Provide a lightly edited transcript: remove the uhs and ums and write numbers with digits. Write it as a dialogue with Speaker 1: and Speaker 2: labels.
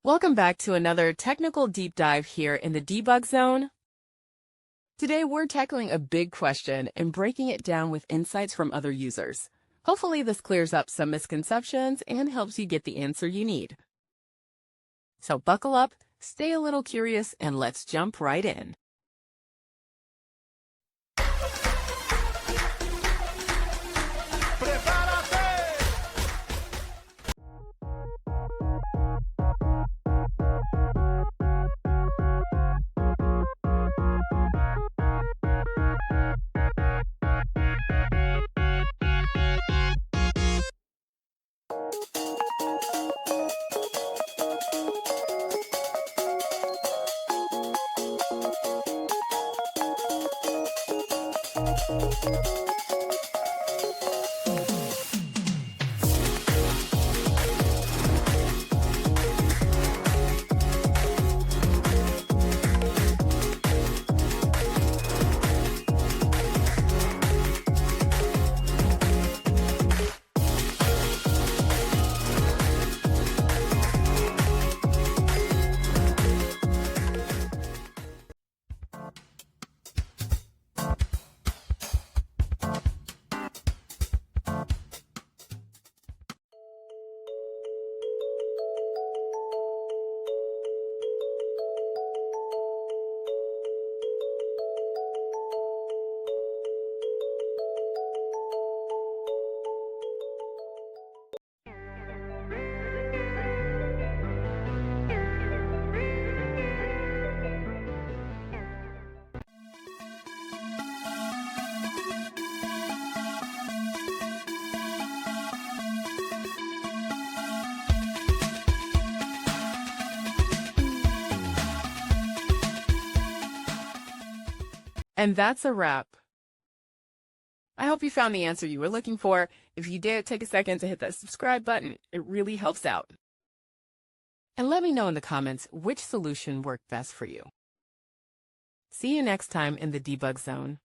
Speaker 1: Welcome back to another technical deep dive here in the debug zone. Today we're tackling a big question and breaking it down with insights from other users. Hopefully this clears up some misconceptions and helps you get the answer you need. So buckle up, stay a little curious, and let's jump right in. And that's a wrap. I hope you found the answer you were looking for. If you did, take a second to hit that subscribe button. It really helps out. And let me know in the comments which solution worked best for you. See you next time in the debug zone.